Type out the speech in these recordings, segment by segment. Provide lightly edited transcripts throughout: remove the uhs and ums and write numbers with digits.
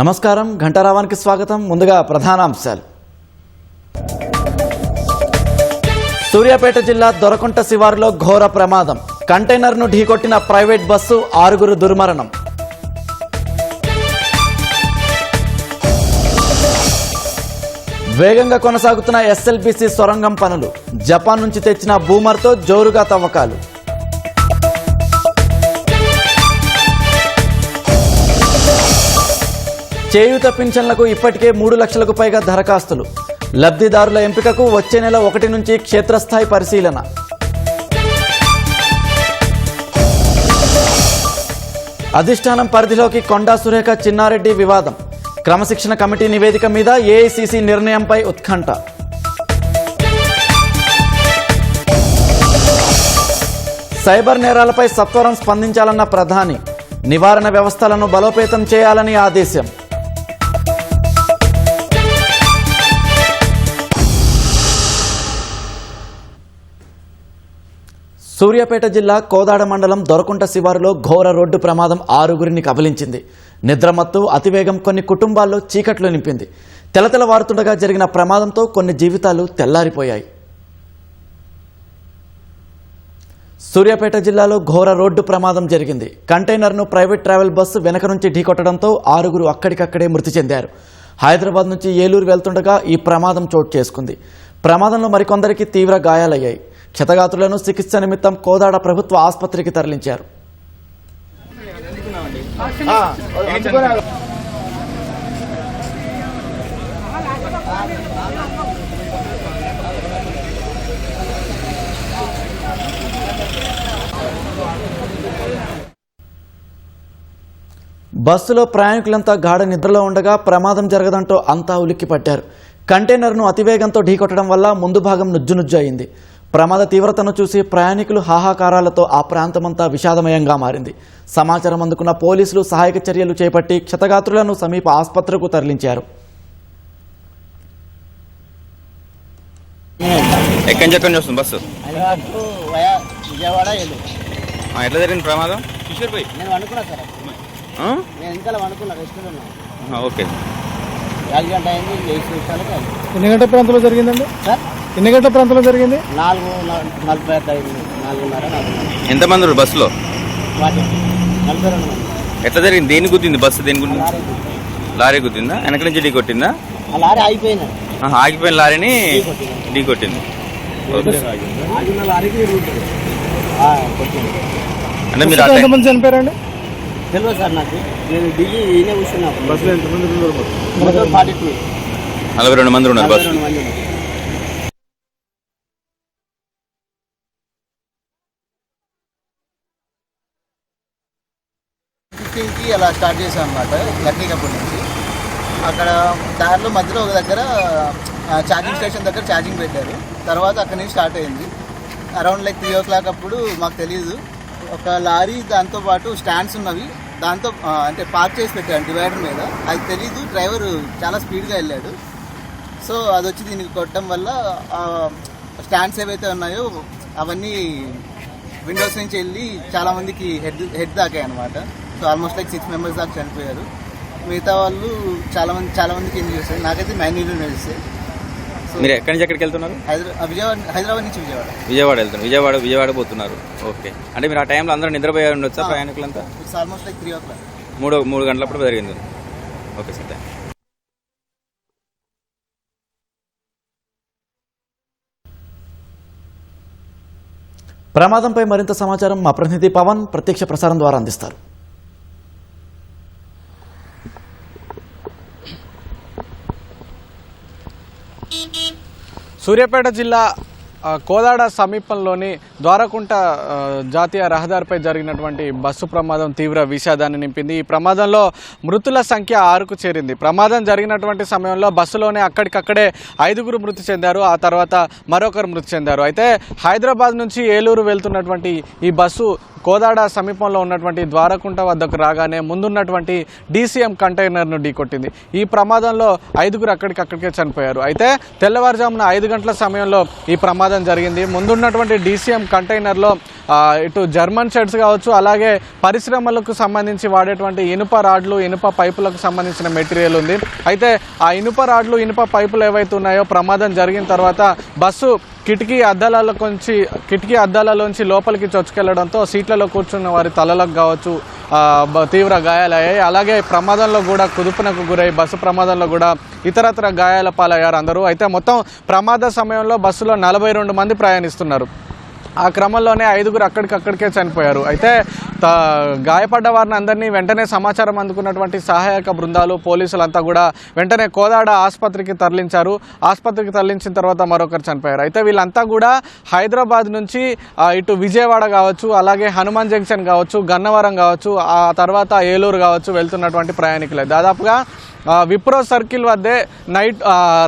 నమస్కారం ఘంటారావానికి స్వాగతం. ముందుగా ప్రధానాంశాలు. సూర్యాపేట జిల్లా దొరకుంట శివారులో ఘోర ప్రమాదం. కంటైనర్ను ఢీకొట్టిన ప్రైవేట్ బస్సు, 6 దుర్మరణం. వేగంగా కొనసాగుతున్న ఎస్ఎల్బీసీ సొరంగం పనులు. జపాన్ నుంచి తెచ్చిన బూమర్తో జోరుగా తవ్వకాలు. చేయూత పింఛన్లకు ఇప్పటికే 3 లక్షలకు పైగా దరఖాస్తులు. లబ్ధిదారుల ఎంపికకు వచ్చే నెల 1 నుంచి క్షేత్రస్థాయి పరిశీలన. అధిష్టానం పరిధిలోకి కొండా సురేఖ చిన్నారెడ్డి వివాదం. క్రమశిక్షణ కమిటీ నివేదిక మీద ఏఐసీసీ నిర్ణయంపై ఉత్కంఠ. సైబర్ నేరాలపై సత్వరం స్పందించాలన్న ప్రధాని. నివారణ వ్యవస్థలను బలోపేతం చేయాలని ఆదేశం. సూర్యాపేట జిల్లా కోదాడ మండలం దొరకుంట శివారులో ఘోర రోడ్డు ప్రమాదం 6 కబలించింది. నిద్రమత్తు, అతివేగం కొన్ని కుటుంబాల్లో చీకట్లు నింపింది. తెలతెలవారుతుండగా జరిగిన ప్రమాదంతో కొన్ని జీవితాలు తెల్లారిపోయాయి. సూర్యాపేట జిల్లాలో ఘోర రోడ్డు ప్రమాదం జరిగింది. కంటైనర్ను ప్రైవేట్ ట్రావెల్ బస్సు వెనక నుంచి ఢీకొట్టడంతో 6 అక్కడికక్కడే మృతి చెందారు. హైదరాబాద్ నుంచి ఏలూరు వెళ్తుండగా ఈ ప్రమాదం చోటు చేసుకుంది. ప్రమాదంలో మరికొందరికి తీవ్ర గాయాలయ్యాయి. క్షతగాత్రులను చికిత్స నిమిత్తం కోదాడ ప్రభుత్వ ఆసుపత్రికి తరలించారు. బస్సులో ప్రయాణికులంతా గాఢ నిద్రలో ఉండగా ప్రమాదం జరగడంతో అంతా ఉలిక్కిపడ్డారు. కంటైనర్ను అతివేగంతో ఢీకొట్టడం వల్ల ముందు భాగం నుజ్జునుజ్జు అయింది. ప్రమాద తీవ్రతను చూసి ప్రయాణికులు హాహాకారాలతో ఆ ప్రాంతమంతా విషాదమయంగా మారింది. సమాచారం అందుకున్న పోలీసులు సహాయక చర్యలు చేపట్టి క్షతగాత్రులను సమీప ఆసుపత్రికి తరలించారు. బస్సు ఎట్లా జరిగింది ప్రమాదం? ఓకే. ఎన్ని గంటల ప్రాంతంలో జరిగిందండి? ఎన్ని గంటల ప్రాంతంలో జరిగింది? 4:45 ఎంతమంది బస్సులో? ఎట్లా జరిగింది? దేని గుద్దింది బస్సు? దేని గుద్దింది? లారీ గుద్దిందా? వెనక నుంచి ఢీ కొట్టిందా? ఆగిపోయిన లారీని ఢీ కొట్టింది. అంటే మీరు ఎంతమంది చనిపోయారండి? తెలియదు సార్ నాకు. నేను ఢిల్లీ ఈయనే కూర్చున్నా. బస్సులో ఎంతమంది? 42 మంది ఉన్నారు బస్సు. అలా స్టార్ట్ చేసాం అన్నమాట. లక్నీకపూర్ నుంచి అక్కడ దారిలో మధ్యలో ఒక దగ్గర ఛార్జింగ్ స్టేషన్ దగ్గర ఛార్జింగ్ పెట్టారు. తర్వాత అక్కడి నుంచి స్టార్ట్ అయింది. అరౌండ్ 3 o'clock అప్పుడు మాకు తెలియదు, ఒక లారీ దాంతోపాటు స్టాండ్స్ ఉన్నవి దాంతో అంటే పార్క్ చేసి పెట్టాడు డివైడర్ మీద. అది తెలీదు, డ్రైవర్ చాలా స్పీడ్గా వెళ్ళాడు. సో అది వచ్చి దీనికి కొట్టడం వల్ల స్టాండ్స్ ఏవైతే ఉన్నాయో అవన్నీ విండోస్ నుంచి వెళ్ళి చాలామందికి హెడ్ దాకాయి అనమాట. సో ఆల్మోస్ట్ 6 members దాకా చనిపోయారు. మిగతా వాళ్ళు చాలామందికి ఇంజూరీ చేశారు. నాకైతే మైన్యూర్ చేశారు. మీరు ఎక్కడి నుంచి ఎక్కడికి వెళ్తున్నారు? హైదరాబాద్ నుంచి విజయవాడ వెళ్తున్నారు. విజయవాడ పోతున్నారు. ఓకే. అంటే మీరు ఆ టైంలో అందరూ నిద్రపోయి ఉండొచ్చా ప్రయాణికులంతా? It's almost 3 o'clock. 3 గంటలప్పుడు జరిగింది. Okay sir, thank you. ప్రమాదంపై మరింత సమాచారం మా ప్రతినిధి పవన్ ప్రత్యక్ష ప్రసారం ద్వారా అందిస్తారు. సూర్యాపేట జిల్లా కోదాడ సమీపంలోని ద్వారకుంట జాతీయ రహదారిపై జరిగినటువంటి బస్సు ప్రమాదం తీవ్ర విషాదాన్ని నింపింది. ఈ ప్రమాదంలో మృతుల సంఖ్య 6కు చేరింది. ప్రమాదం జరిగినటువంటి సమయంలో బస్సులోనే అక్కడికక్కడే 5 మృతి చెందారు. ఆ తర్వాత మరొకరు మృతి చెందారు. అయితే హైదరాబాద్ నుంచి ఏలూరు వెళ్తున్నటువంటి ఈ బస్సు కోదాడ సమీపంలో ఉన్నటువంటి ద్వారకుంట వద్దకు రాగానే ముందున్నటువంటి డీసీఎం కంటైనర్ను ఢీకొట్టింది. ఈ ప్రమాదంలో 5 అక్కడికక్కడికే చనిపోయారు. అయితే తెల్లవారుజామున 5 గంటల సమయంలో ఈ ప్రమాదం ప్రమాదం జరిగింది. ముందున్నటువంటి DCM కంటైనర్లో ఇటు జర్మన్ షెడ్స్ కావచ్చు, అలాగే పరిశ్రమలకు సంబంధించి వాడేటువంటి ఇనుప రాడ్లు, ఇనుప పైపులకు సంబంధించిన మెటీరియల్ ఉంది. అయితే ఆ ఇనుప రాడ్లు, ఇనుప పైపులు ఏవైతే ఉన్నాయో ప్రమాదం జరిగిన తర్వాత బస్సు కిటికీ అద్దాలలోంచి లోపలికి చొచ్చుకెళ్లడంతో సీట్లలో కూర్చున్న వారి తలలకు కావచ్చు తీవ్ర గాయాలయ్యాయి. అలాగే ప్రమాదంలో కూడా కుదుపునకు గురై బస్సు ప్రమాదంలో కూడా ఇతరత్ర గాయాల పాలయ్యారు అందరూ. అయితే మొత్తం ప్రమాద సమయంలో బస్సులో 42 మంది ప్రయాణిస్తున్నారు. ఆ క్రమంలోనే 5గురు అక్కడికక్కడికే చనిపోయారు. అయితే గాయపడ్డ వారిని అందరినీ వెంటనే సమాచారం అందుకున్నటువంటి సహాయక బృందాలు, పోలీసులంతా కూడా వెంటనే కోదాడ ఆసుపత్రికి తరలించారు. ఆసుపత్రికి తరలించిన తర్వాత మరొకరు చనిపోయారు. అయితే వీళ్ళంతా కూడా హైదరాబాద్ నుంచి ఇటు విజయవాడ కావచ్చు, అలాగే హనుమాన్ జంక్షన్ కావచ్చు, గన్నవరం కావచ్చు, ఆ తర్వాత ఏలూరు కావచ్చు వెళ్తున్నటువంటి ప్రయాణికులే. దాదాపుగా విప్రో సర్కిల్ వద్దే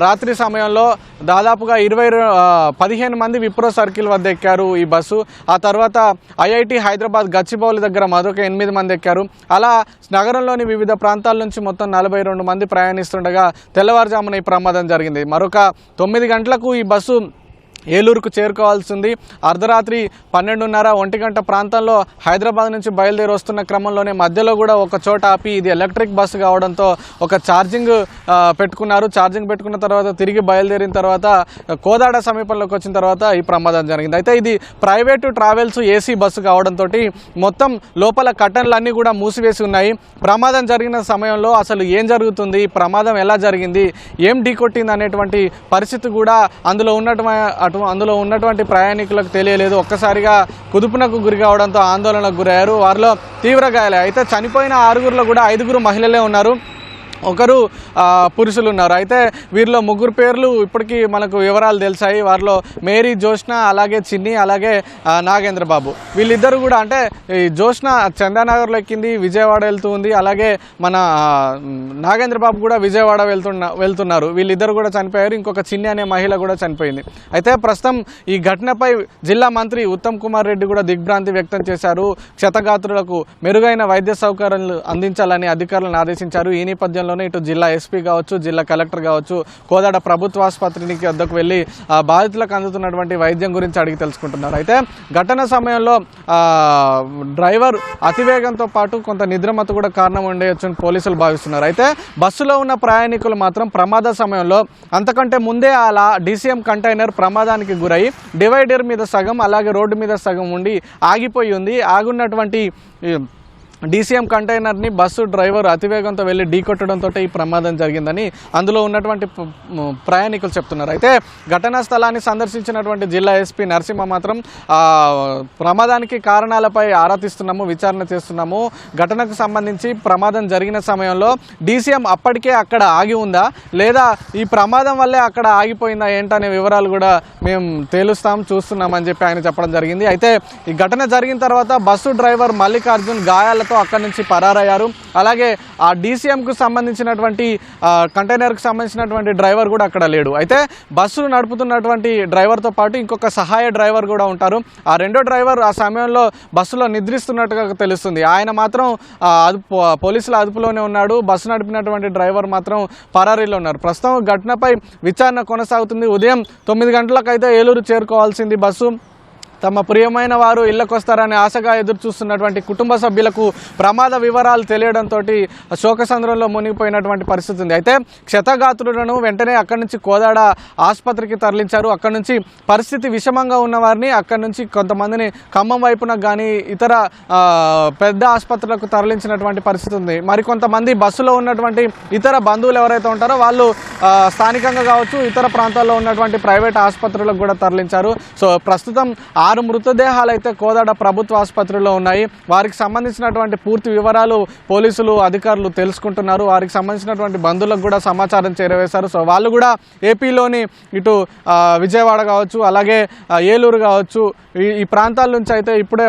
రాత్రి సమయంలో దాదాపుగా 15 మంది విప్రో సర్కిల్ వద్ద ఎక్కారు ఈ బస్సు. ఆ తర్వాత IIT హైదరాబాద్ గచ్చిబౌలి దగ్గర మరొక 8 మంది ఎక్కారు. అలా నగరంలోని వివిధ ప్రాంతాల నుంచి మొత్తం 42 మంది ప్రయాణిస్తుండగా తెల్లవారుజామున ఈ ప్రమాదం జరిగింది. మరొక 9 గంటలకు ఈ బస్సు ఏలూరుకు చేరుకోవాల్సింది. అర్ధరాత్రి 12:30-1 గంట ప్రాంతంలో హైదరాబాద్ నుంచి బయలుదేరి వస్తున్న క్రమంలోనే మధ్యలో కూడా ఒక చోట ఆపి, ఇది ఎలక్ట్రిక్ బస్సు కావడంతో ఒక ఛార్జింగ్ పెట్టుకున్నారు. ఛార్జింగ్ పెట్టుకున్న తర్వాత తిరిగి బయలుదేరిన తర్వాత కోదాడ సమీపంలోకి వచ్చిన తర్వాత ఈ ప్రమాదం జరిగింది. అయితే ఇది ప్రైవేటు ట్రావెల్స్ AC బస్సు కావడంతో మొత్తం లోపల కర్టన్లన్నీ కూడా మూసివేసి ఉన్నాయి. ప్రమాదం జరిగిన సమయంలో అసలు ఏం జరుగుతుంది, ప్రమాదం ఎలా జరిగింది, ఏం ఢీకొట్టింది అనేటువంటి పరిస్థితి కూడా అందులో ఉన్నటువంటి ప్రయాణికులకు తెలియలేదు. ఒక్కసారిగా కుదుపునకు గురి కావడంతో ఆందోళనకు గురయ్యారు. వారిలో తీవ్ర గాయాలే. అయితే చనిపోయిన 6గురులో కూడా 5గురు మహిళలే ఉన్నారు, ఒకరు పురుషులు ఉన్నారు. అయితే వీరిలో 3 పేర్లు ఇప్పటికీ మనకు వివరాలు తెలిసాయి. వారిలో మేరీ, జోష్న, అలాగే చిన్ని, అలాగే నాగేంద్ర బాబు. వీళ్ళిద్దరు కూడా అంటే ఈ జోష్న చందానగర్లో ఎక్కింది, విజయవాడ వెళ్తూ ఉంది. అలాగే మన నాగేంద్ర బాబు కూడా విజయవాడ వెళ్తున్నారు. వీళ్ళిద్దరు కూడా చనిపోయారు. ఇంకొక చిన్ని అనే మహిళ కూడా చనిపోయింది. అయితే ప్రస్తుతం ఈ ఘటనపై జిల్లా మంత్రి ఉత్తమ్ కుమార్ రెడ్డి కూడా దిగ్భ్రాంతి వ్యక్తం చేశారు. క్షతగాత్రులకు మెరుగైన వైద్య సౌకర్యాలు అందించాలని అధికారులను ఆదేశించారు. ఈ నేపథ్యంలో ఇటు జిల్లా SP కావచ్చు, జిల్లా కలెక్టర్ కావచ్చు, కోదాడ ప్రభుత్వ ఆసుపత్రికి వద్దకు వెళ్ళి బాధితులకు అందుతున్నటువంటి వైద్యం గురించి అడిగి తెలుసుకుంటున్నారు. అయితే ఘటన సమయంలో డ్రైవర్ అతివేగంతో పాటు కొంత నిద్రమత్తు కూడా కారణం ఉండేయచ్చని పోలీసులు భావిస్తున్నారు. అయితే బస్సులో ఉన్న ప్రయాణికులు మాత్రం ప్రమాద సమయంలో అంతకంటే ముందే అలా DCM కంటైనర్ ప్రమాదానికి గురై డివైడర్ మీద సగం, అలాగే రోడ్డు మీద సగం ఉండి ఆగిపోయి ఉంది. ఆగున్నటువంటి DCM కంటైనర్ని బస్సు డ్రైవర్ అతివేగంతో వెళ్ళి ఢీకొట్టడంతో ఈ ప్రమాదం జరిగిందని అందులో ఉన్నటువంటి ప్రయాణికులు చెప్తున్నారు. అయితే ఘటనా స్థలాన్ని సందర్శించినటువంటి జిల్లా SP నరసింహ మాత్రం ప్రమాదానికి కారణాలపై ఆరా తీస్తున్నాము, విచారణ చేస్తున్నాము. ఘటనకు సంబంధించి ప్రమాదం జరిగిన సమయంలో DCM అప్పటికే అక్కడ ఆగి ఉందా, లేదా ఈ ప్రమాదం వల్లే అక్కడ ఆగిపోయిందా ఏంటనే వివరాలు కూడా మేము చూస్తున్నామని చెప్పి ఆయన చెప్పడం జరిగింది. అయితే ఈ ఘటన జరిగిన తర్వాత బస్సు డ్రైవర్ మల్లికార్జున్ గాయాల అక్కడి నుంచి పరారయ్యారు. అలాగే ఆ DCMకు సంబంధించినటువంటి కంటైనర్కు సంబంధించినటువంటి డ్రైవర్ కూడా అక్కడ లేడు. అయితే బస్సును నడుపుతున్నటువంటి డ్రైవర్తో పాటు ఇంకొక సహాయ డ్రైవర్ కూడా ఉంటారు. ఆ రెండో డ్రైవర్ ఆ సమయంలో బస్సులో నిద్రిస్తున్నట్టుగా తెలుస్తుంది. ఆయన మాత్రం పోలీసుల అదుపులోనే ఉన్నాడు. బస్సు నడిపినటువంటి డ్రైవర్ మాత్రం పరారీలో ఉన్నారు. ప్రస్తుతం ఘటనపై విచారణ కొనసాగుతుంది. ఉదయం 9 గంటలకైతే ఏలూరు చేరుకోవాల్సింది బస్సు. తమ ప్రియమైన వారు ఇళ్లకు వస్తారని ఆశగా ఎదురు చూస్తున్నటువంటి కుటుంబ సభ్యులకు ప్రమాద వివరాలు తెలియడంతో శోకసంద్రంలో మునిగిపోయినటువంటి పరిస్థితి ఉంది. అయితే క్షతగాత్రులను వెంటనే అక్కడి నుంచి కోదాడ ఆసుపత్రికి తరలించారు. అక్కడి నుంచి పరిస్థితి విషమంగా ఉన్న వారిని అక్కడి నుంచి కొంతమందిని ఖమ్మం వైపున కానీ ఇతర పెద్ద ఆసుపత్రులకు తరలించినటువంటి పరిస్థితి ఉంది. మరికొంతమంది బస్సులో ఉన్నటువంటి ఇతర బంధువులు ఎవరైతే ఉంటారో వాళ్ళు స్థానికంగా కావచ్చు, ఇతర ప్రాంతాల్లో ఉన్నటువంటి ప్రైవేట్ ఆసుపత్రులకు కూడా తరలించారు. సో ప్రస్తుతం 6 మృతదేహాలు అయితే కోదాడ ప్రభుత్వ ఆసుపత్రిలో ఉన్నాయి. వారికి సంబంధించినటువంటి పూర్తి వివరాలు పోలీసులు అధికారులు తెలుసుకుంటున్నారు. వారికి సంబంధించినటువంటి బంధువులకు కూడా సమాచారం చేరవేశారు. సో వాళ్ళు కూడా ఏపీలోని ఇటు విజయవాడ కావచ్చు, అలాగే ఏలూరు కావచ్చు, ఈ ప్రాంతాల నుంచి అయితే ఇప్పుడే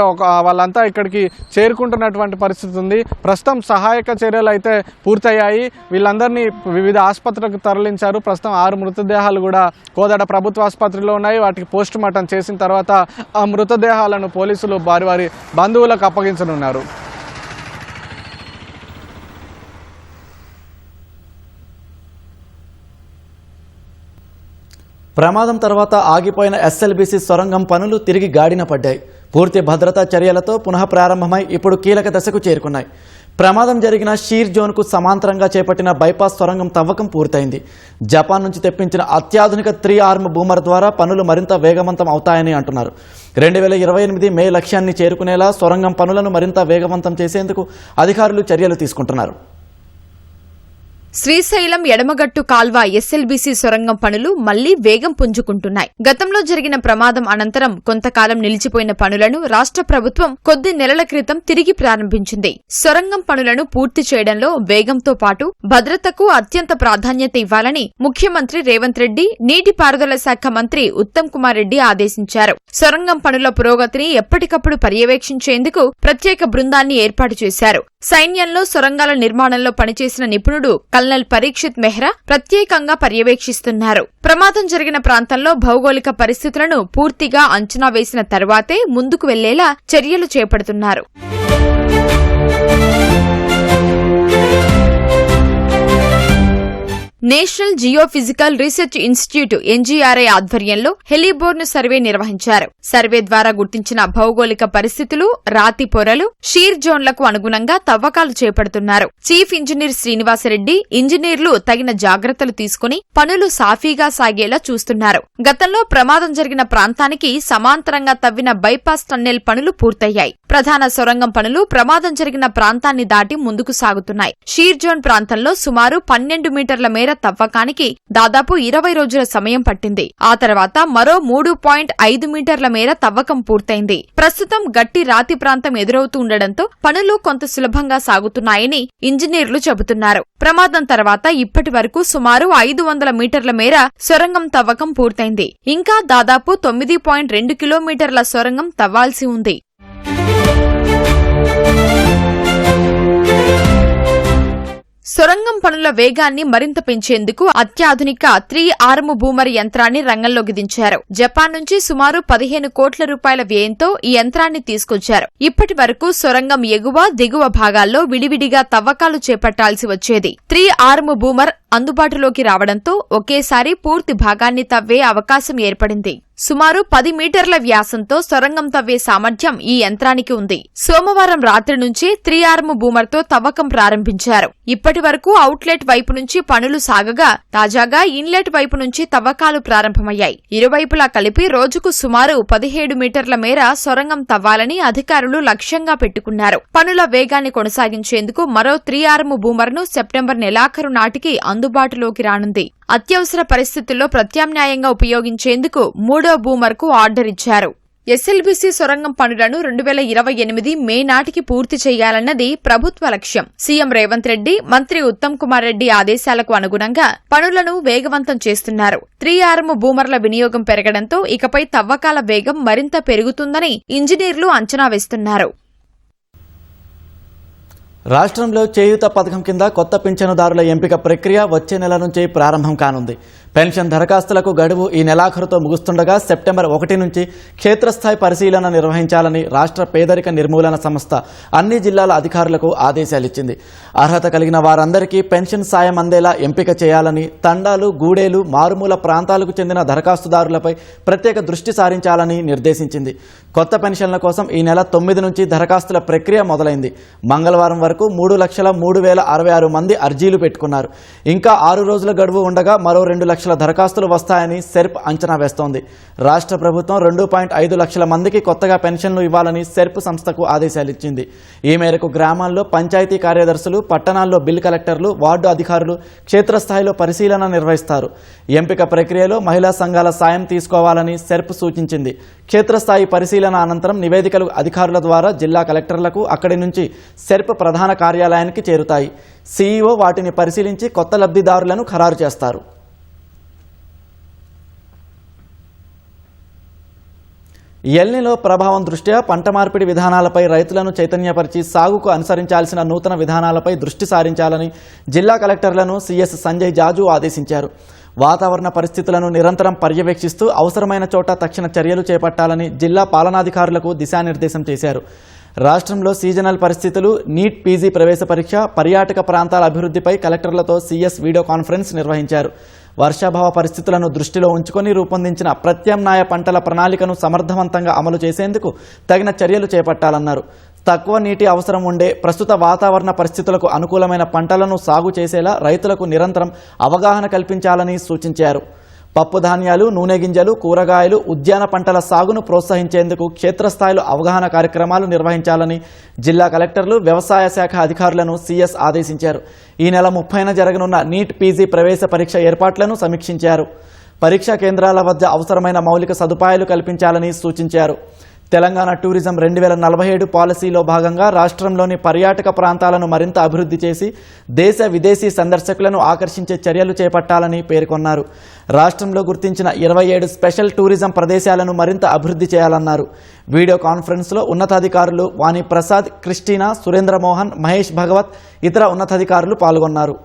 వాళ్ళంతా ఇక్కడికి చేరుకుంటున్నటువంటి పరిస్థితి ఉంది. ప్రస్తుతం సహాయక చర్యలు అయితే పూర్తయ్యాయి. వీళ్ళందరినీ వివిధ ఆసుపత్రులకు తరలించారు. ప్రస్తుతం 6 మృతదేహాలు కూడా కోదాడ ప్రభుత్వ ఆసుపత్రిలో ఉన్నాయి. వాటికి పోస్ట్ మార్టం చేసిన తర్వాత ఆ మృతదేహాలను పోలీసులు వారి బంధువులకు అప్పగించనున్నారు. ప్రమాదం తర్వాత ఆగిపోయిన ఎస్ఎల్బీసీ సొరంగం పనులు తిరిగి గాడిన పడ్డాయి. పూర్తి భద్రతా చర్యలతో పునః ప్రారంభమై ఇప్పుడు కీలక దశకు చేరుకున్నాయి. ప్రమాదం జరిగిన షీర్ జోన్కు సమాంతరంగా చేపట్టిన బైపాస్ సొరంగం తవ్వకం పూర్తయింది. జపాన్ నుంచి తెప్పించిన అత్యాధునిక 3 ఆర్మ్ బూమర్ ద్వారా పనులు మరింత వేగవంతం అవుతాయని అంటున్నారు. 2028 మే లక్ష్యాన్ని చేరుకునేలా సొరంగం పనులను మరింత వేగవంతం చేసేందుకు అధికారులు చర్యలు తీసుకుంటున్నారు. శ్రీశైలం ఎడమగట్టు కాల్వ ఎస్ఎల్బీసీ సొరంగం పనులు మళ్లీ వేగం పుంజుకుంటున్నాయి. గతంలో జరిగిన ప్రమాదం అనంతరం కొంతకాలం నిలిచిపోయిన పనులను రాష్ట్ర ప్రభుత్వం కొద్ది నెలల క్రితం తిరిగి ప్రారంభించింది. సొరంగం పనులను పూర్తి చేయడంలో వేగంతో పాటు భద్రతకు అత్యంత ప్రాధాన్యత ఇవ్వాలని ముఖ్యమంత్రి రేవంత్ రెడ్డి, నీటిపారుదల శాఖ మంత్రి ఉత్తమ్ కుమార్ రెడ్డి ఆదేశించారు. సొరంగం పనుల పురోగతిని ఎప్పటికప్పుడు పర్యవేక్షించేందుకు ప్రత్యేక బృందాన్ని ఏర్పాటు చేశారు. సైన్యంలో సొరంగాల నిర్మాణంలో పనిచేసిన నిపుణుడు కల్నల్ పరీక్షిత్ మెహ్రా ప్రత్యేకంగా పర్యవేక్షిస్తున్నారు. ప్రమాదం జరిగిన ప్రాంతంలో భౌగోళిక పరిస్థితులను పూర్తిగా అంచనా వేసిన తర్వాతే ముందుకు వెళ్లేలా చర్యలు చేపడుతున్నారు. National geophysical research institute NGRI ఆధ్వర్యంలో హెలిబోర్న్ సర్వే నిర్వహించారు. సర్వే ద్వారా గుర్తించిన భౌగోళిక పరిస్థితులు, రాతి పొరలు, షీర్ జోన్లకు అనుగుణంగా తవ్వకాలు చేపడుతున్నారు. చీఫ్ ఇంజనీర్ శ్రీనివాసరెడ్డి, ఇంజనీర్లు తగిన జాగ్రత్తలు తీసుకుని పనులు సాఫీగా సాగేలా చూస్తున్నారు. గతంలో ప్రమాదం జరిగిన ప్రాంతానికి సమాంతరంగా తవ్విన బైపాస్ టన్నెల్ పనులు పూర్తయ్యాయి. ప్రధాన సొరంగం పనులు ప్రమాదం జరిగిన ప్రాంతాన్ని దాటి ముందుకు సాగుతున్నాయి. షీర్ జోన్ ప్రాంతంలో సుమారు 12 మీటర్ల మేర తవ్వకానికి దాదాపు 20 రోజుల సమయం పట్టింది. ఆ తర్వాత మరో 3.5 మీటర్ల మేర తవ్వకం పూర్తయింది. ప్రస్తుతం గట్టి రాతి ప్రాంతం ఎదురవుతూ ఉండడంతో పనులు కొంత సులభంగా సాగుతున్నాయని ఇంజనీర్లు చెబుతున్నారు. ప్రమాదం తర్వాత ఇప్పటి వరకు సుమారు 500 మీటర్ల మేర సొరంగం తవ్వకం పూర్తయింది. ఇంకా దాదాపు 9.2 కిలోమీటర్ల సొరంగం తవ్వాల్సి ఉంది. సొరంగం పనుల వేగాన్ని మరింత పెంచేందుకు అత్యాధునిక 3 ఆర్మ్ బూమర్ యంత్రాన్ని రంగంలోకి దించారు. జపాన్ నుంచి సుమారు 15 కోట్ల రూపాయల వ్యయంతో ఈ యంత్రాన్ని తీసుకొచ్చారు. ఇప్పటి వరకు సొరంగం ఎగువ, దిగువ భాగాల్లో విడివిడిగా తవ్వకాలు చేపట్టాల్సి వచ్చేది. 3 ఆర్మ్ బూమర్ అందుబాటులోకి రావడంతో ఒకేసారి పూర్తి భాగాన్ని తవ్వే అవకాశం ఏర్పడింది. సుమారు 10 మీటర్ల వ్యాసంతో సొరంగం తవ్వే సామర్థ్యం ఈ యంత్రానికి ఉంది. సోమవారం రాత్రి నుంచే 3 ఆర్మ్ బూమర్తో తవ్వకం ప్రారంభించారు. ఇప్పటి వరకు అవుట్లెట్ వైపు నుంచి పనులు సాగగా తాజాగా ఇన్లెట్ వైపు నుంచి తవ్వకాలు ప్రారంభమయ్యాయి. ఇరువైపులా కలిపి రోజుకు సుమారు 17 మీటర్ల మేర సొరంగం తవ్వాలని అధికారులు లక్ష్యంగా పెట్టుకున్నారు. పనుల వేగాన్ని కొనసాగించేందుకు మరో 3 ఆర్మ్ బూమర్ను సెప్టెంబర్ నెలాఖరు నాటికి అందుబాటులోకి రానుంది. అత్యవసర పరిస్థితుల్లో ప్రత్యామ్నాయంగా ఉపయోగించేందుకు 3వ బూమర్కు ఆర్డర్ ఇచ్చారు. ఎస్ఎల్బీసీ సొరంగం పనులను 2028 మే నాటికి పూర్తి చేయాలన్నది ప్రభుత్వ లక్ష్యం. సీఎం రేవంత్ రెడ్డి, మంత్రి ఉత్తమ్ కుమార్ రెడ్డి ఆదేశాలకు అనుగుణంగా పనులను వేగవంతం చేస్తున్నారు. 3 ఆర్మ్ బూమర్ల వినియోగం పెరగడంతో ఇకపై తవ్వకాల వేగం మరింత పెరుగుతుందని ఇంజనీర్లు అంచనా వేస్తున్నారు. రాష్ట్రంలో చేయూత పథకం కింద కొత్త పింఛనుదారుల ఎంపిక ప్రక్రియ వచ్చే నెల నుంచి ప్రారంభం కానుంది. పెన్షన్ దరఖాస్తులకు గడువు ఈ నెలాఖరుతో ముగుస్తుండగా సెప్టెంబర్ 1 నుంచి క్షేత్రస్థాయి పరిశీలన నిర్వహించాలని రాష్ట్ర పేదరిక నిర్మూలన సంస్థ అన్ని జిల్లాల అధికారులకు ఆదేశాలిచ్చింది. అర్హత కలిగిన వారందరికీ పెన్షన్ సాయం అందేలా ఎంపిక చేయాలని, తండాలు, గూడేలు, మారుమూల ప్రాంతాలకు చెందిన దరఖాస్తుదారులపై ప్రత్యేక దృష్టి సారించాలని నిర్దేశించింది. కొత్త పెన్షన్ల కోసం ఈ నెల 9 నుంచి దరఖాస్తుల ప్రక్రియ మొదలైంది. మంగళవారం వరకు 3,03,066 మంది అర్జీలు పెట్టుకున్నారు. ఇంకా 6 రోజుల గడువు ఉండగా మరో 2 లక్షల దరఖాస్తులు వస్తాయని సెర్ప్ అంచనా వేస్తోంది. రాష్ట్ర ప్రభుత్వం 2.5 లక్షల మందికి కొత్తగా పెన్షన్లు ఇవ్వాలని సెర్ప్ సంస్థకు ఆదేశాలిచ్చింది. ఈ మేరకు గ్రామాల్లో పంచాయతీ కార్యదర్శులు, పట్టణాల్లో బిల్ కలెక్టర్లు, వార్డు అధికారులు క్షేత్రస్థాయిలో పరిశీలన నిర్వహిస్తారు. ఎంపిక ప్రక్రియలో మహిళా సంఘాల సాయం తీసుకోవాలని సెర్ప్ సూచించింది. క్షేత్రస్థాయి పరిశీలన అనంతరం నివేదికలు అధికారుల ద్వారా జిల్లా కలెక్టర్లకు, అక్కడి నుంచి సెర్ప్ ప్రధాన కార్యాలయానికి చేరుతాయి. సీఈఓ వాటిని పరిశీలించి కొత్త లబ్ధిదారులను ఖరారు చేస్తారు. ఎల్నినో ప్రభావం దృష్ట్యా పంట మార్పిడి విధానాలపై రైతులను చైతన్యపరిచి సాగుకు అనుసరించాల్సిన నూతన విధానాలపై దృష్టి సారించాలని జిల్లా కలెక్టర్లను సిఎస్ సంజయ్ జాజు ఆదేశించారు. వాతావరణ పరిస్థితులను నిరంతరం పర్యవేక్షిస్తూ అవసరమైన చోట తక్షణ చర్యలు చేపట్టాలని జిల్లా పాలనాధికారులకు దిశానిర్దేశం చేశారు. రాష్ట్రంలో సీజనల్ పరిస్థితులు, నీట్ పీజీ ప్రవేశ పరీక్ష, పర్యాటక ప్రాంతాల అభివృద్ధిపై కలెక్టర్లతో సీఎస్ వీడియో కాన్ఫరెన్స్ నిర్వహించారు. వర్షాభావ పరిస్థితులను దృష్టిలో ఉంచుకొని రూపొందించిన ప్రత్యామ్నాయ పంటల ప్రణాళికను సమర్థవంతంగా అమలు చేసేందుకు తగిన చర్యలు చేపట్టాలన్నారు. తక్కువ నీటి అవసరం ఉండే ప్రస్తుత వాతావరణ పరిస్థితులకు అనుకూలమైన పంటలను సాగు చేసేలా రైతులకు నిరంతరం అవగాహన కల్పించాలని సూచించారు. పప్పు ధాన్యాలు, నూనె గింజలు, కూరగాయలు, ఉద్యాన పంటల సాగును ప్రోత్సహించేందుకు క్షేత్రస్థాయిలో అవగాహన కార్యక్రమాలు నిర్వహించాలని జిల్లా కలెక్టర్లు, వ్యవసాయ శాఖ అధికారులను సీఎస్ ఆదేశించారు. ఈ నెల 30న జరగనున్న నీట్ పీజీ ప్రవేశ పరీక్ష ఏర్పాట్లను సమీక్షించారు. పరీక్షా కేంద్రాల వద్ద అవసరమైన మౌలిక సదుపాయాలు కల్పించాలని సూచించారు. తెలంగాణ టూరిజం 2047 పాలసీలో భాగంగా రాష్ట్రంలోని పర్యాటక ప్రాంతాలను మరింత అభివృద్ధి చేసి దేశ విదేశీ సందర్శకులను ఆకర్షించే చర్యలు చేపట్టాలని పేర్కొన్నారు. రాష్ట్రంలో గుర్తించిన 27 స్పెషల్ టూరిజం ప్రదేశాలను మరింత అభివృద్ధి చేయాలన్నారు. వీడియో కాన్ఫరెన్స్లో ఉన్నతాధికారులు వాణి ప్రసాద్, క్రిస్టినా, సురేంద్రమోహన్, మహేష్ భగవత్, ఇతర ఉన్నతాధికారులు పాల్గొన్నారు.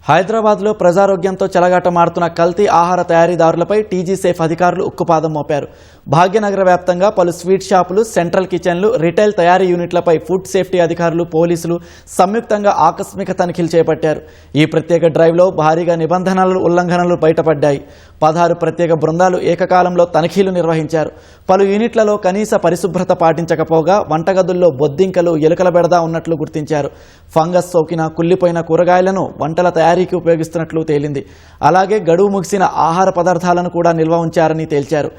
హైదరాబాద్లో ప్రజారోగ్యంతో చెలగాటమాడుతున్న కల్తీ ఆహార తయారీదారులపై టీజీ సేఫ్ అధికారులు ఉక్కుపాదం మోపారు. భాగ్యనగర వ్యాప్తంగా పలు స్వీట్ షాపులు, సెంట్రల్ కిచెన్లు, రిటైల్ తయారీ యూనిట్లపై ఫుడ్ సేఫ్టీ అధికారులు, పోలీసులు సంయుక్తంగా ఆకస్మిక తనిఖీలు చేపట్టారు. ఈ ప్రత్యేక డ్రైవ్లో భారీగా నిబంధనల ఉల్లంఘనలు బయటపడ్డాయి. 16 ప్రత్యేక బృందాలు ఏకకాలంలో తనిఖీలు నిర్వహించారు. పలు యూనిట్లలో కనీస పరిశుభ్రత పాటించకపోగా వంటగదుల్లో బొద్దింకలు, ఎలుకల బెడద ఉన్నట్లు గుర్తించారు. ఫంగస్ సోకిన, కుళ్లిపోయిన కూరగాయలను వంటల తయారీకి ఉపయోగిస్తున్నట్లు తేలింది. అలాగే గడువు ముగిసిన ఆహార పదార్థాలను కూడా నిల్వ ఉంచారని తేల్చారు.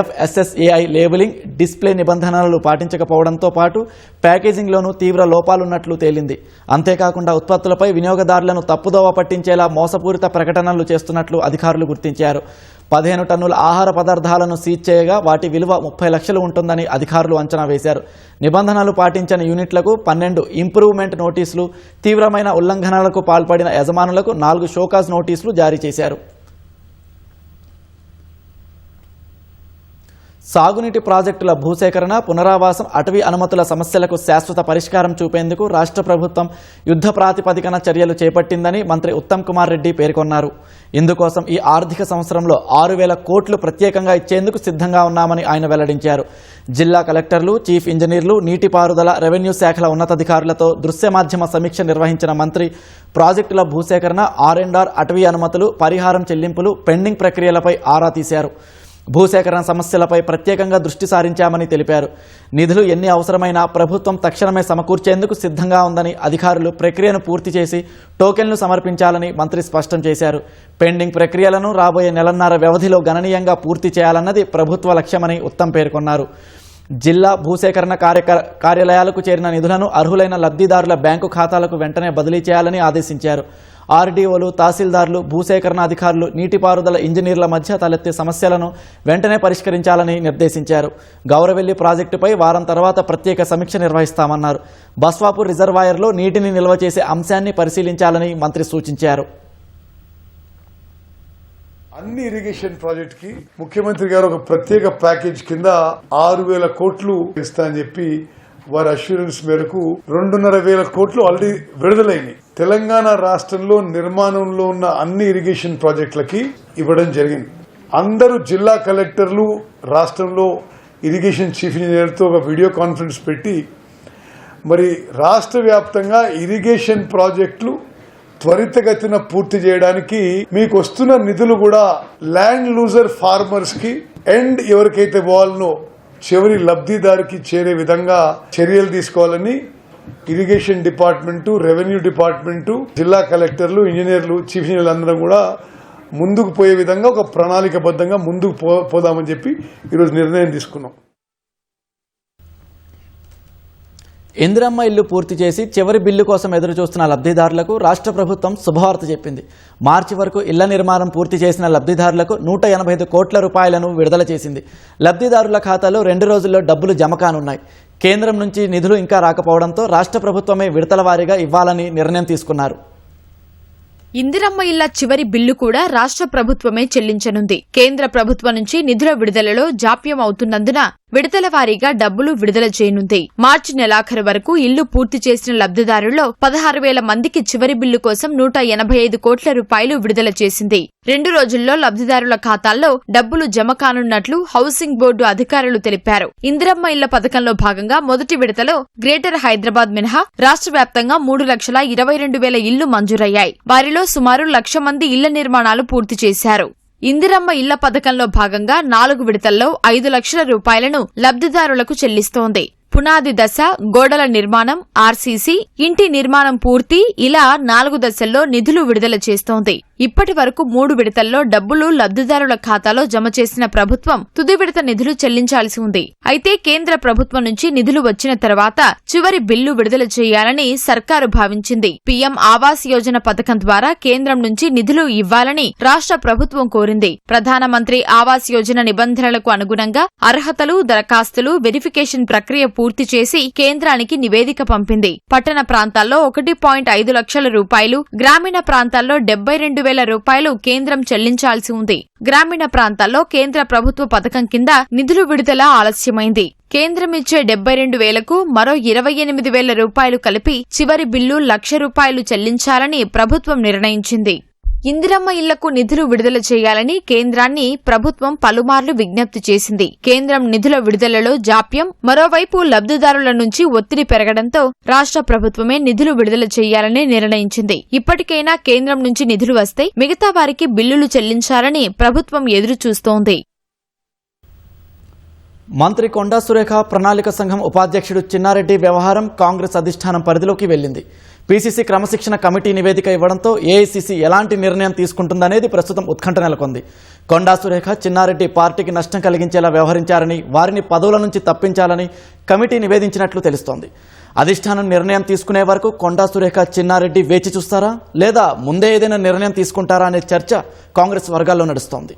FSSAI లేబులింగ్, డిస్ప్లే నిబంధనలు పాటించకపోవడంతో పాటు ప్యాకేజింగ్లోనూ తీవ్ర లోపాలున్నట్లు తేలింది. అంతేకాకుండా ఉత్పత్తులపై వినియోగదారులను తప్పుదోవ పట్టించేలా మోసపూరిత ప్రకటనలు చేస్తున్నట్లు అధికారులు గుర్తించారు. 15 టన్నుల ఆహార పదార్థాలను సీజ్ చేయగా వాటి విలువ 30 లక్షలు ఉంటుందని అధికారులు అంచనా వేశారు. నిబంధనలు పాటించని యూనిట్లకు 12 ఇంప్రూవ్మెంట్ నోటీసులు, తీవ్రమైన ఉల్లంఘనలకు పాల్పడిన యజమానులకు 4 షోకాజ్ నోటీసులు జారీ చేశారు. సాగునీటి ప్రాజెక్టుల భూసేకరణ, పునరావాసం, అటవీ అనుమతుల సమస్యలకు శాశ్వత పరిష్కారం చూపేందుకు రాష్ట్ర ప్రభుత్వం యుద్ధ ప్రాతిపదికన చర్యలు చేపట్టిందని మంత్రి ఉత్తమ్ కుమార్ రెడ్డి పేర్కొన్నారు. ఇందుకోసం ఈ ఆర్థిక సంవత్సరంలో 6,000 కోట్లు ప్రత్యేకంగా ఇచ్చేందుకు సిద్ధంగా ఉన్నామని ఆయన వెల్లడించారు. జిల్లా కలెక్టర్లు, చీఫ్ ఇంజనీర్లు, నీటిపారుదల, రెవెన్యూ శాఖల ఉన్నతాధికారులతో దృశ్య మాధ్యమ సమీక్ష నిర్వహించిన మంత్రి ప్రాజెక్టుల భూసేకరణ, R&R, అటవీ అనుమతులు, పరిహారం చెల్లింపులు, పెండింగ్ ప్రక్రియలపై ఆరా తీశారు. భూసేకరణ సమస్యలపై ప్రత్యేకంగా దృష్టి సారించామని తెలిపారు. నిధులు ఎన్ని అవసరమైనా ప్రభుత్వం తక్షణమే సమకూర్చేందుకు సిద్ధంగా ఉందని, అధికారులు ప్రక్రియను పూర్తి చేసి టోకెన్లు సమర్పించాలని మంత్రి స్పష్టం చేశారు. పెండింగ్ ప్రక్రియలను రాబోయే నెలన్నర వ్యవధిలో గణనీయంగా పూర్తి చేయాలన్నది ప్రభుత్వ లక్ష్యమని ఉత్తమ్ పేర్కొన్నారు. జిల్లా భూసేకరణ కార్యాలయాలకు చేరిన నిధులను అర్హులైన లబ్ధిదారుల బ్యాంకు ఖాతాలకు వెంటనే బదిలీ చేయాలని ఆదేశించారు. ఆర్డీఓలు, తహసీల్దార్లు, భూసేకరణ అధికారులు, నీటిపారుదల ఇంజనీర్ల మధ్య తలెత్తే సమస్యలను వెంటనే పరిష్కరించాలని నిర్దేశించారు. గౌరవెల్లి ప్రాజెక్టుపై వారం తర్వాత ప్రత్యేక సమీక్ష నిర్వహిస్తామన్నారు. బస్వాపూర్ రిజర్వాయర్లో నీటిని నిల్వ చేసే అంశాన్ని పరిశీలించాలని మంత్రి సూచించారు. అన్ని ఇరిగేషన్ ప్రాజెక్ట్ కి ముఖ్యమంత్రి గారు ఒక ప్రత్యేక ప్యాకేజ్ కింద 6,000 కోట్లు ఇస్తా అని చెప్పి వారి అష్యూరెన్స్ మేరకు 2,500 కోట్లు ఆల్రెడీ విడుదలైనవి. తెలంగాణ రాష్ట్రంలో నిర్మాణంలో ఉన్న అన్ని ఇరిగేషన్ ప్రాజెక్టులకి ఇవ్వడం జరిగింది. అందరూ జిల్లా కలెక్టర్లు రాష్ట్రంలో ఇరిగేషన్ చీఫ్ ఇంజనీర్తో ఒక వీడియో కాన్ఫరెన్స్ పెట్టి మరి రాష్ట్ర వ్యాప్తంగా ఇరిగేషన్ ప్రాజెక్టులు త్వరితగతిన పూర్తి చేయడానికి మీకు వస్తున్న నిధులు కూడా ల్యాండ్ లూజర్ ఫార్మర్స్ కి అండ్ ఎవరికైతే పోవాలనో చివరి లబ్ధిదారికి చేరే విధంగా చర్యలు తీసుకోవాలని ఇరిగేషన్ డిపార్ట్మెంటు, రెవెన్యూ డిపార్ట్మెంటు, జిల్లా కలెక్టర్లు, ఇంజనీర్లు, చీఫ్ ఇంజనీర్లు అందరం కూడా ముందుకు పోయే విధంగా ఒక ప్రణాళికబద్ధంగా ముందుకు పోదామని చెప్పి ఈరోజు నిర్ణయం తీసుకున్నాం. ఇందిరమ్మ ఇల్లు పూర్తి చేసి చివరి బిల్లు కోసం ఎదురు చూస్తున్న లబ్ధిదారులకు రాష్ట్ర ప్రభుత్వం శుభవార్త చెప్పింది. మార్చి వరకు ఇళ్ల నిర్మాణం పూర్తి చేసిన లబ్ధిదారులకు 185 కోట్ల రూపాయలను విడుదల చేసింది. లబ్ధిదారుల ఖాతాలో 2 రోజుల్లో డబ్బులు జమ కానున్నాయి. కేంద్రం నుంచి నిధులు ఇంకా రాకపోవడంతో రాష్ట్ర ప్రభుత్వమే విడతల వారీగా ఇవ్వాలని నిర్ణయం తీసుకున్నారు. ఇందిరమ్మ ఇళ్ల చివరి బిల్లు కూడా రాష్ట్ర ప్రభుత్వమే చెల్లించనుంది. కేంద్ర ప్రభుత్వం నుంచి నిధుల విడుదలలో జాప్యం అవుతున్నందున విడతల వారీగా డబ్బులు విడుదల చేయనుంది. మార్చి నెలాఖరు వరకు ఇల్లు పూర్తి చేసిన లబ్ధిదారుల్లో 16,000 మందికి చివరి బిల్లు కోసం 185 కోట్ల రూపాయలు విడుదల చేసింది. 2 రోజుల్లో లబ్ధిదారుల ఖాతాల్లో డబ్బులు జమ కానున్నట్లు హౌసింగ్ బోర్డు అధికారులు తెలిపారు. ఇందిరమ్మ ఇళ్ల పథకంలో భాగంగా మొదటి విడతలో గ్రేటర్ హైదరాబాద్ మినహా రాష్ట్ర వ్యాప్తంగా 3,22,000 ఇళ్లు మంజూరయ్యాయి. వారిలో సుమారు 1,00,000 మంది ఇళ్ల నిర్మాణాలు పూర్తి చేశారు. ఇందిరమ్మ ఇళ్ల పథకంలో భాగంగా 4 విడతల్లో 5 లక్షల రూపాయలను లబ్ధిదారులకు చెల్లిస్తోంది. పునాది దశ, గోడల నిర్మాణం, ఆర్సీసీ, ఇంటి నిర్మాణం పూర్తి ఇలా 4 దశల్లో నిధులు విడుదల చేస్తోంది. ఇప్పటి వరకు 3 విడతల్లో డబ్బులు లబ్ధిదారుల ఖాతాలో జమ చేసిన ప్రభుత్వం తుది విడత నిధులు చెల్లించాల్సి ఉంది. అయితే కేంద్ర ప్రభుత్వం నుంచి నిధులు వచ్చిన తర్వాత చివరి బిల్లు విడుదల చేయాలని సర్కారు భావించింది. పీఎం ఆవాస్ యోజన పథకం ద్వారా కేంద్రం నుంచి నిధులు ఇవ్వాలని రాష్ట్ర ప్రభుత్వం కోరింది. ప్రధానమంత్రి ఆవాస్ యోజన నిబంధనలకు అనుగుణంగా అర్హతలు, దరఖాస్తులు, వెరిఫికేషన్ ప్రక్రియ పూర్తి చేసి కేంద్రానికి నివేదిక పంపింది. పట్టణ ప్రాంతాల్లో 1.5 లక్షల రూపాయలు, గ్రామీణ ప్రాంతాల్లో 72,000 రూపాయలు కేంద్రం చెల్లించాల్సి ఉంది. గ్రామీణ ప్రాంతాల్లో కేంద్ర ప్రభుత్వ పథకం కింద నిధులు విడుదల ఆలస్యమైంది. కేంద్రం ఇచ్చే 72,000కు మరో 28,000 రూపాయలు కలిపి చివరి బిల్లు 1,00,000 రూపాయలు చెల్లించాలని ప్రభుత్వం నిర్ణయించింది. ఇందిరమ్మ ఇళ్లకు నిధులు విడుదల చేయాలని కేంద్రాన్ని ప్రభుత్వం పలుమార్లు విజ్ఞప్తి చేసింది. కేంద్రం నిధుల విడుదలలో జాప్యం, మరోవైపు లబ్ధిదారుల నుంచి ఒత్తిడి పెరగడంతో రాష్ట్ర ప్రభుత్వమే నిధులు విడుదల చేయాలని నిర్ణయించింది. ఇప్పటికైనా కేంద్రం నుంచి నిధులు వస్తే మిగతా వారికి బిల్లులు చెల్లించాలని ప్రభుత్వం ఎదురు చూస్తోంది. మంత్రి కొండా సురేఖ ప్రణాళిక సంఘం ఉపాధ్యక్షుడు చిన్నారెడ్డి వ్యవహారం కాంగ్రెస్ అధిష్టానం పరిధిలోకి వెళ్లింది. పీసీసీ క్రమశిక్షణ కమిటీ నివేదిక ఇవ్వడంతో ఏఐసీసీ ఎలాంటి నిర్ణయం తీసుకుంటుందనేది ప్రస్తుతం ఉత్కంఠ నెలకొంది. కొండా సురేఖ, చిన్నారెడ్డి పార్టీకి నష్టం కలిగించేలా వ్యవహరించారని, వారిని పదవుల నుంచి తప్పించాలని కమిటీ నివేదించినట్లు తెలుస్తోంది. అధిష్టానం నిర్ణయం తీసుకునే వరకు కొండా సురేఖ, చిన్నారెడ్డి వేచి చూస్తారా లేదా ముందే ఏదైనా నిర్ణయం తీసుకుంటారా అనే చర్చ కాంగ్రెస్ వర్గాల్లో నడుస్తోంది.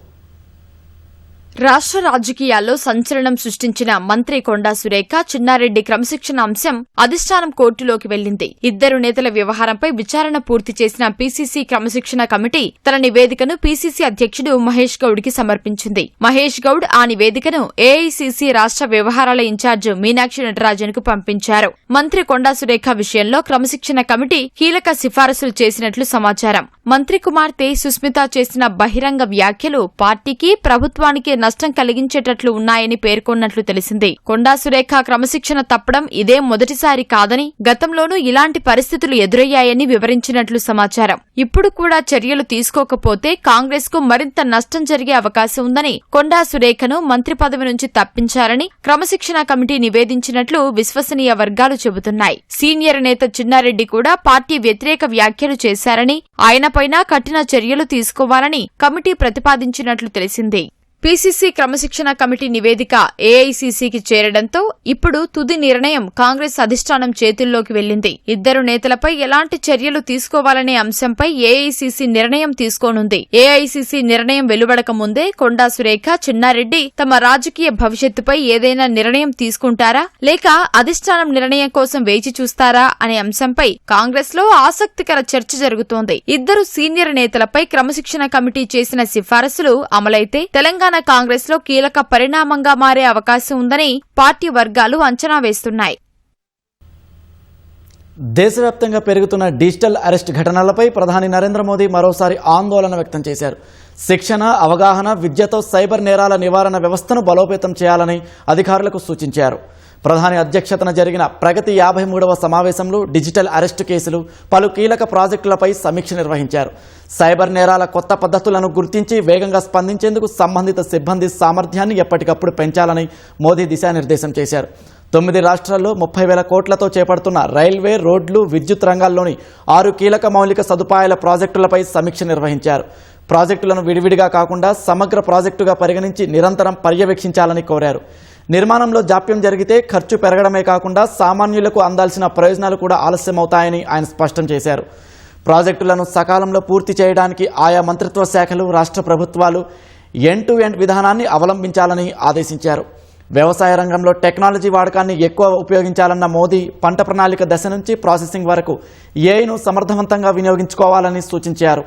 రాష్ట్ర రాజకీయాల్లో సంచలనం సృష్టించిన మంత్రి కొండా సురేఖ, చిన్నారెడ్డి క్రమశిక్షణ అంశం అధిష్టానం కోర్టులోకి వెళ్లింది. ఇద్దరు నేతల వ్యవహారంపై విచారణ పూర్తి చేసిన పీసీసీ క్రమశిక్షణ కమిటీ తన నివేదికను పీసీసీ అధ్యక్షుడు మహేష్ గౌడ్కి సమర్పించింది. మహేష్ గౌడ్ ఆ నివేదికను ఏఐసీసీ రాష్ట్ర వ్యవహారాల ఇన్ఛార్జ్ మీనాక్షి నటరాజన్కు పంపించారు. మంత్రి కొండా సురేఖ విషయంలో క్రమశిక్షణ కమిటీ కీలక సిఫారసులు చేసినట్లు సమాచారం. మంత్రి కుమార్తె సుస్మిత చేసిన బహిరంగ వ్యాఖ్యలు పార్టీకి, ప్రభుత్వానికి నష్టం కలిగించేటట్లు ఉన్నాయని పేర్కొన్నట్లు తెలిసింది. కొండా సురేఖ క్రమశిక్షణ తప్పడం ఇదే మొదటిసారి కాదని, గతంలోనూ ఇలాంటి పరిస్థితులు ఎదురయ్యాయని వివరించినట్లు సమాచారం. ఇప్పుడు కూడా చర్యలు తీసుకోకపోతే కాంగ్రెస్ కు మరింత నష్టం జరిగే అవకాశం ఉందని, కొండా సురేఖను మంత్రి పదవి నుంచి తప్పించారని క్రమశిక్షణ కమిటీ నివేదించినట్లు విశ్వసనీయ వర్గాలు చెబుతున్నాయి. సీనియర్ నేత చిన్నారెడ్డి కూడా పార్టీ వ్యతిరేక వ్యాఖ్యలు చేశారని, ఆయనపైన కఠిన చర్యలు తీసుకోవాలని కమిటీ ప్రతిపాదించినట్లు తెలిసింది. పీసీసీ క్రమశిక్షణ కమిటీ నివేదిక ఏఐసీసీకి చేరడంతో ఇప్పుడు తుది నిర్ణయం కాంగ్రెస్ అధిష్టానం చేతుల్లోకి వెళ్లింది. ఇద్దరు నేతలపై ఎలాంటి చర్యలు తీసుకోవాలనే అంశంపై ఏఐసీసీ నిర్ణయం తీసుకోనుంది. ఏఐసీసీ నిర్ణయం వెలువడక ముందే కొండా సురేఖ, చిన్నారెడ్డి తమ రాజకీయ భవిష్యత్తుపై ఏదైనా నిర్ణయం తీసుకుంటారా లేక అధిష్టానం నిర్ణయం కోసం వేచి చూస్తారా అనే అంశంపై కాంగ్రెస్ లో ఆసక్తికర చర్చ జరుగుతోంది. ఇద్దరు సీనియర్ నేతలపై క్రమశిక్షణ కమిటీ చేసిన సిఫారసులు అమలైతే తెలంగాణ కాంగ్రెస్ లో కీలక పరిణామంగా మారే అవకాశం ఉందని పార్టీ వర్గాలు అంచనా వేస్తున్నాయి. దేశవ్యాప్తంగా పెరుగుతున్న డిజిటల్ అరెస్ట్ ఘటనలపై ప్రధాని నరేంద్ర మోదీ మరోసారి ఆందోళన వ్యక్తం చేశారు. శిక్షణ, అవగాహన, విద్యతో సైబర్ నేరాల నివారణ వ్యవస్థను బలోపేతం చేయాలని అధికారులకు సూచించారు. ప్రధాని అధ్యక్షతన జరిగిన ప్రగతి 53వ సమావేశంలో డిజిటల్ అరెస్టు కేసులు, పలు కీలక ప్రాజెక్టులపై సమీక్ష నిర్వహించారు. సైబర్ నేరాల కొత్త పద్ధతులను గుర్తించి వేగంగా స్పందించేందుకు సంబంధిత సిబ్బంది సామర్థ్యాన్ని ఎప్పటికప్పుడు పెంచాలని మోదీ దిశానిర్దేశం చేశారు. 9 రాష్ట్రాల్లో 30,000 కోట్లతో చేపడుతున్న రైల్వే, రోడ్లు, విద్యుత్ రంగాల్లోని 6 కీలక మౌలిక సదుపాయాల ప్రాజెక్టులపై సమీక్ష నిర్వహించారు. ప్రాజెక్టులను విడివిడిగా కాకుండా సమగ్ర ప్రాజెక్టుగా పరిగణించి నిరంతరం పర్యవేక్షించాలని కోరారు. నిర్మాణంలో జాప్యం జరిగితే ఖర్చు పెరగడమే కాకుండా సామాన్యులకు అందాల్సిన ప్రయోజనాలు కూడా ఆలస్యమవుతాయని ఆయన స్పష్టం చేశారు. ప్రాజెక్టులను సకాలంలో పూర్తి చేయడానికి ఆయా మంత్రిత్వ శాఖలు, రాష్ట్ర ప్రభుత్వాలు ఎండ్ టు ఎండ్ విధానాన్ని అవలంబించాలని ఆదేశించారు. వ్యవసాయ రంగంలో టెక్నాలజీ వాడకాన్ని ఎక్కువ ఉపయోగించాలన్న మోదీ పంట ప్రణాళిక దశ నుంచి ప్రాసెసింగ్ వరకు ఏఐను సమర్థవంతంగా వినియోగించుకోవాలని సూచించారు.